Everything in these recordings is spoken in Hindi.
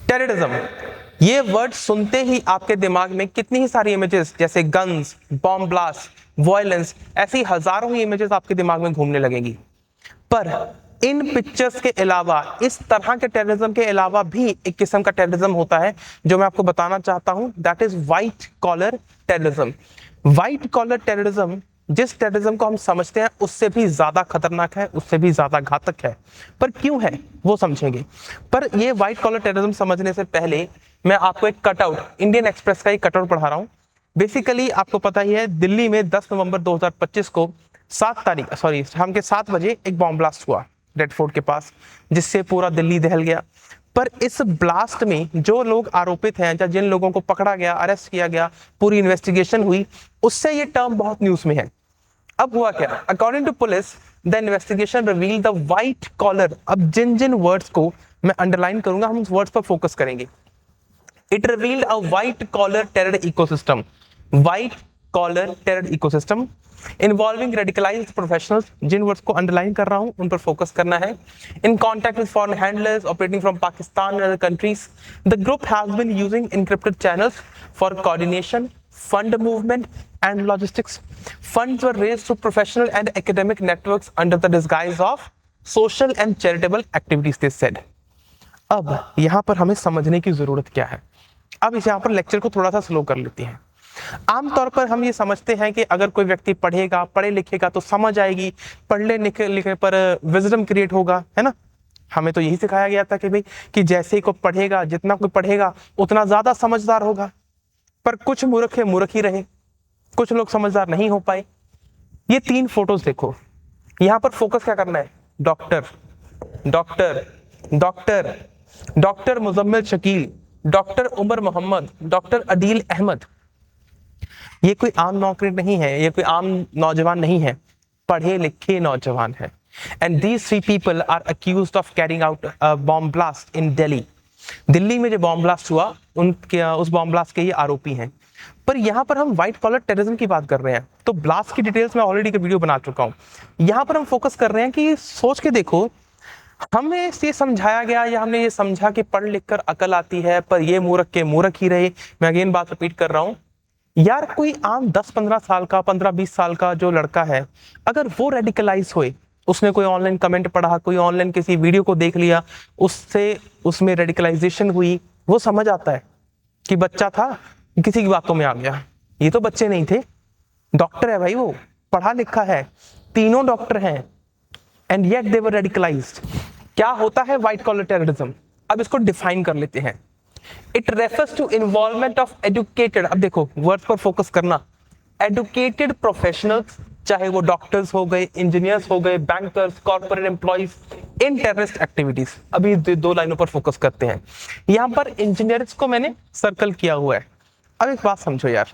टेररिज्म, ये वर्ड सुनते ही आपके दिमाग में कितनी ही सारी इमेजेस जैसे गन्स, बॉम्ब ब्लास्ट, वायलेंस, ऐसी हजारों ही इमेजेस आपके दिमाग में घूमने लगेंगी। पर इन पिक्चर्स के अलावा, इस तरह के टेररिज्म के अलावा भी एक किस्म का टेररिज्म होता है जो मैं आपको बताना चाहता हूं, that is white collar terrorism. White collar terrorism जिस टेररिज्म को हम समझते हैं उससे भी ज्यादा खतरनाक है, उससे भी ज्यादा घातक है। पर क्यों है वो समझेंगे। पर ये व्हाइट कॉलर टेररिज्म समझने से पहले मैं आपको एक कटआउट, इंडियन एक्सप्रेस का एक कटआउट पढ़ा रहा हूं। बेसिकली आपको पता ही है, दिल्ली में 10 नवंबर 2025 को शाम के 7 बजे एक बॉम्ब ब्लास्ट हुआ रेड फोर्ट के पास, जिससे पूरा दिल्ली दहल गया। पर इस ब्लास्ट में जो लोग आरोपित हैं या जिन लोगों को पकड़ा गया, अरेस्ट किया गया, पूरी इन्वेस्टिगेशन हुई, उससे ये टर्म बहुत न्यूज में है। अब हुआ क्या? According to police, the investigation reveal the white collar. अब जिन जिन वर्ड्स को मैं अंडरलाइन करूंगा, हम उस वर्ड्स पर फोकस करेंगे। It revealed a white collar terror ecosystem, white collar terror ecosystem involving radicalised professionals. जिन वर्ड्स को अंडरलाइन कर रहा हूं उन पर फोकस करना है। In contact with foreign handlers operating from Pakistan and other countries, the group has been using encrypted channels for coordination, fund movement and logistics. Funds were raised through professional and academic networks under the disguise of social and charitable activities, they said. अब यहां पर हमें समझने की जरूरत क्या है। अब इस यहां पर लेक्चर को थोड़ा सा स्लो कर लेते हैं। आमतौर पर हम ये समझते हैं कि अगर कोई व्यक्ति पढ़ेगा, पढ़े लिखेगा तो समझ आएगी, पढ़ने लिखने पर विजडम क्रिएट होगा, है ना। हमें तो यही सिखाया गया था कि भाई कि जैसे ही कोई पढ़ेगा, जितना कोई पढ़ेगा उतना ज्यादा समझदार होगा। पर कुछ मूर्ख मूर्ख ही रहे, कुछ लोग समझदार नहीं हो पाए। ये 3 फोटोज देखो, यहां पर फोकस क्या करना है? Doctor, doctor, doctor, doctor Muzammil Shakeel, doctor Umar Mohammad, doctor Adeel Ahmed. ये कोई आम नौकरी नहीं है, ये कोई आम नौजवान नहीं है, पढ़े लिखे नौजवान है। And these 3 people are accused of carrying out a bomb blast in Delhi. Delhi में जो बॉम्ब ब्लास्ट हुआ, उनके उस बॉम्ब ब्लास्ट के ये आरोपी हैं। पर यहां पर हम व्हाइट कॉलर टेररिज्म की बात कर रहे हैं, तो ब्लास्ट की डिटेल्स मैं ऑलरेडी का वीडियो बना चुका हूं। यहां पर हम फोकस कर रहे हैं कि सोच के देखो, हमें ये समझाया गया या हमने ये समझा कि पढ़ लिख कर अकल आती है, पर ये मूर्ख के मूर्ख ही रहे। मैं अगेन बात रिपीट कर रहा हूं यार, कोई आम 10-15 साल का, 15-20 साल का जो लड़का है, अगर वो रेडिकलाइज हुए, उसने कोई ऑनलाइन कमेंट पढ़ा, कोई ऑनलाइन किसी वीडियो को देख लिया, उससे उसमें रेडिकलाइजेशन हुई, वो समझ आता है कि बच्चा था, किसी की बातों में आ गया। ये तो बच्चे नहीं थे, डॉक्टर है भाई, वो पढ़ा लिखा है, तीनों डॉक्टर हैं, and yet they were radicalised. क्या होता है व्हाइट कॉलर टेररिज्म? अब इसको डिफाइन कर लेते हैं। It refers to involvement of educated, अब देखो वर्ड पर फोकस करना, एजुकेटेड प्रोफेशनल्स, चाहे वो डॉक्टर्स हो गए, इंजीनियर्स हो गए, बैंकर्स, कॉर्पोरेट एम्प्लॉइज, इन टेररिस्ट एक्टिविटीज। अभी 2 लाइनों पर फोकस करते हैं। यहां पर इंजीनियर्स को मैंने सर्कल किया हुआ है। अब एक बात समझो यार,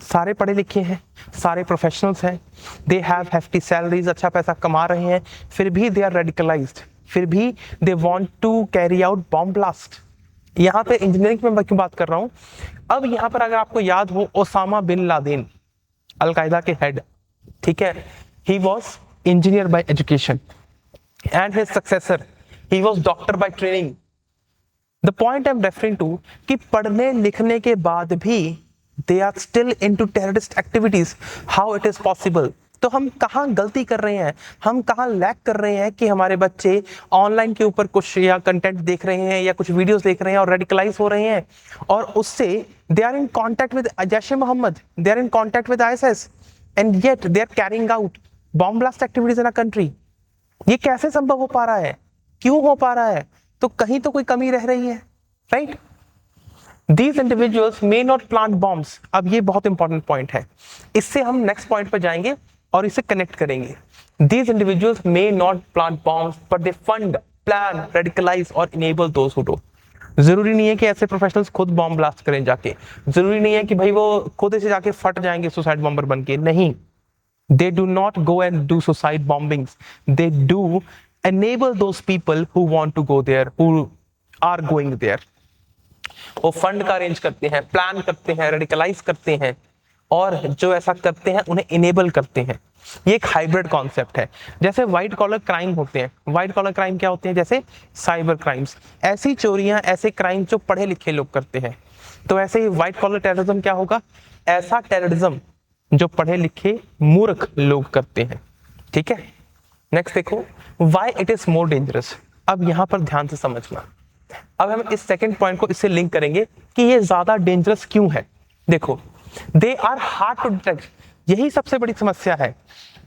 सारे पढ़े लिखे हैं, सारे प्रोफेशनल्स हैं, दे हैव हेफ्टी सैलरीज, अच्छा पैसा कमा रहे हैं, फिर भी दे आर रेडिकलाइज्ड, फिर भी they want to carry out bomb blast. यहां पे इंजीनियरिंग में मैं क्यों बात कर रहा हूं? अब यहां पर अगर आपको याद हो, ओसामा बिन लादेन, अलकायदा के हेड, ठीक है, he was engineer by education and his successor he was doctor by training. The point I am referring to कि पढ़ने लिखने के बाद भी they are still into terrorist activities. How it is possible? तो हम कहाँ गलती कर रहे हैं, हम कहाँ लैक कर रहे हैं कि हमारे बच्चे ऑनलाइन के ऊपर कुछ या कंटेंट देख रहे हैं या कुछ वीडियोस देख रहे हैं और रेडिकलाइज हो रहे हैं, और उससे they are in contact with Jaish e Mohammed, they are in contact with ISIS, and yet they are carrying out bomb blast activities in a country. ये कैसे संभव हो पा रहा है? क्यों हो पा रहा है? तो कहीं तो कोई कमी रह रही है, right? These individuals may not plant bombs. अब ये बहुत इंपॉर्टेंट पॉइंट है, इससे हम नेक्स्ट पॉइंट पर जाएंगे और इसे कनेक्ट करेंगे। These individuals may not plant bombs, but they fund, plan, radicalize और enable those who do. जरूरी नहीं है कि ऐसे प्रोफेशनल्स खुद बॉम्ब ब्लास्ट करें जाके, जरूरी नहीं है कि भाई वो खुद से जाके फट जाएंगे सुसाइड बॉम्बर बन के, नहीं। They do not go and do suicide bombings. They do enable those people who want to go there, who are going there. वो फंड का अरेंज करते हैं, प्लान करते हैं, रेडिकलाइज करते हैं, और जो ऐसा करते हैं उन्हें इनेबल करते हैं। ये एक हाइब्रिड कॉन्सेप्ट है। जैसे व्हाइट कॉलर क्राइम होते हैं, व्हाइट कॉलर क्राइम क्या होते हैं, जैसे साइबर क्राइम्स, ऐसी चोरियां, ऐसे क्राइम जो पढ़े लिखे लोग करते हैं। तो ऐसे ही व्हाइट कॉलर टेररिज्म क्या होगा, ऐसा टेररिज्म जो पढ़े लिखे मूर्ख लोग करते हैं। ठीक है, नेक्स्ट देखो, why it is more dangerous. अब यहां पर ध्यान से समझना, अब हम इस सेकंड पॉइंट को इससे लिंक करेंगे कि ये ज्यादा डेंजरस क्यों है। देखो, they are hard to detect, यही सबसे बड़ी समस्या है,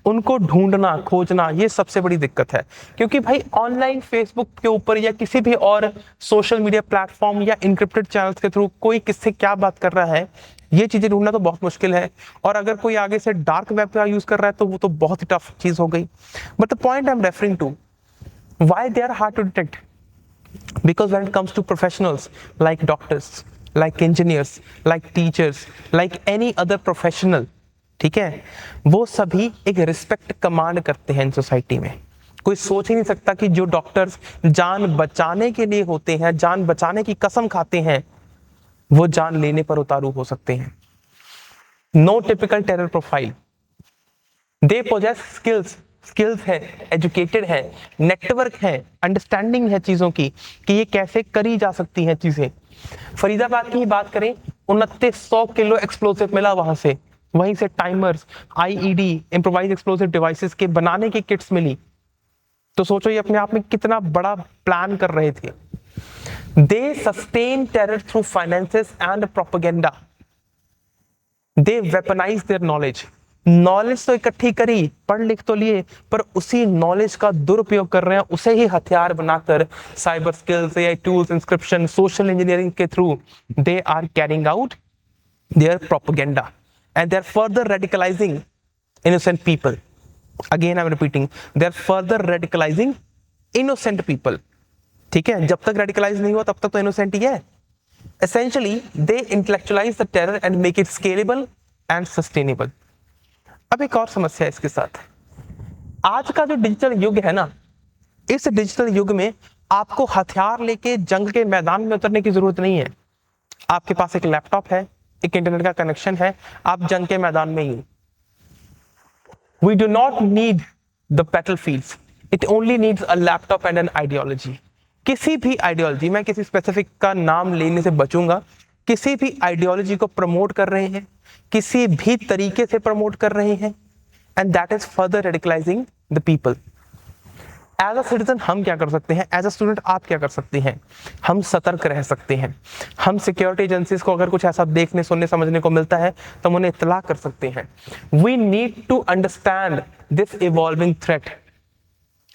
उनको ढूंढना खोजना ये सबसे बड़ी दिक्कत है। क्योंकि भाई ऑनलाइन फेसबुक के ऊपर या किसी भी और सोशल मीडिया प्लेटफॉर्म या इंक्रिप्टेड चैनल्स के थ्रू कोई किससे क्या बात कर रहा है, ये चीजें ढूंढना तो बहुत मुश्किल है। और अगर कोई आगे से डार्क वेब का यूज कर रहा है तो वो तो बहुत ही टफ चीज हो गई। But the point I am referring to, why they are hard to detect, because when it comes to professionals like doctors, like engineers, like teachers, like any other professional, ठीक है, वो सभी एक रिस्पेक्ट कमांड करते हैं इन सोसाइटी में। कोई सोच ही नहीं सकता कि जो डॉक्टर्स जान बचाने के लिए होते हैं, जान बचाने की कसम खाते हैं, वो जान लेने पर उतारू हो सकते हैं। Know typical terror profile, they possess skills, skills है, एजुकेटेड है, नेटवर्क है, अंडरस्टैंडिंग है चीजों की कि ये कैसे करी जा सकती हैं चीजें। फरीदाबाद की ही बात करें, 2900 किलो एक्सप्लोसिव मिला वहां से, वहीं से timers, IED, improvise explosive devices के बनाने की किट्स मिली। तो सोचो ये अपने आप में कितना बड़ा प्लान कर रहे थे। They sustain terror through finances and propaganda, they weaponise their knowledge, knowledge तो इकट्ठी करी, पढ़ लिख तो लिए, पर उसी नॉलेज का दुरुपयोग कर रहे हैं, उसे ही हथियार बनाकर cyber skills, AI tools, inscription, social engineering के through they are carrying out their propaganda and they are further radicalising innocent people. Again I am repeating, they are further radicalising innocent people. ठीक है, जब तक रेडिकलाइज नहीं हुआ तब तक तो इनोसेंट ही है। Essentially they intellectualise the terror and make it scalable and sustainable. अब एक और समस्या है इसके साथ, आज का जो डिजिटल युग है ना, इस डिजिटल युग में आपको हथियार लेके जंग के मैदान में उतरने की जरूरत नहीं है। आपके पास एक लैपटॉप है, एक इंटरनेट का कनेक्शन है, आप जंग के मैदान में ही। We do not need the battlefields, it only needs a laptop and an ideology. किसी भी आइडियोलॉजी, मैं किसी स्पेसिफिक का नाम लेने से बचूंगा, किसी भी आइडियोलॉजी को प्रमोट कर रहे हैं, किसी भी तरीके से प्रमोट कर रहे हैं, and that is further radicalising the people. As a citizen हम क्या कर सकते हैं, एज अ स्टूडेंट आप क्या कर सकते हैं, हम सतर्क रह सकते हैं। हम सिक्योरिटी एजेंसीज को अगर कुछ ऐसा देखने सुनने समझने को मिलता है तो हम उन्हें इत्तला कर सकते हैं। We need to understand this evolving threat.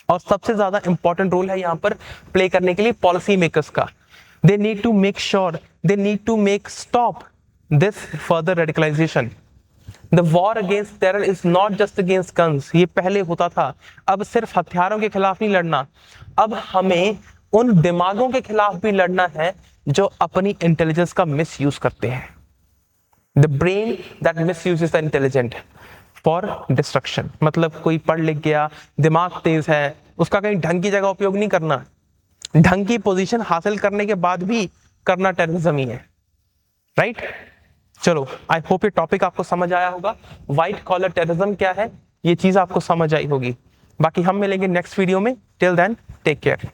और सबसे ज्यादा इंपॉर्टेंट रोल है यहां पर प्ले करने के लिए पॉलिसी मेकर्स का। They need to make sure, they need to make stop this further radicalization. The war against terror is not just against guns. ये पहले होता था, अब सिर्फ हथियारों के खिलाफ नहीं लड़ना, अब हमें उन दिमागों के खिलाफ भी लड़ना है जो अपनी इंटेलिजेंस का मिस यूज करते हैं। The brain that misuses the intelligent for destruction. मतलब कोई पढ़ लिख गया, दिमाग तेज है, उसका कहीं ढंग की जगह उपयोग नहीं करना, ढंग की पोजीशन हासिल करने के बाद भी करना टेररिज्म ही है। राइट? चलो, आई होप ये टॉपिक आपको समझ आया होगा। व्हाइट कॉलर टेररिज्म क्या है, ये चीज आपको समझ आई होगी। बाकी हम मिलेंगे नेक्स्ट वीडियो में। Till then, take care.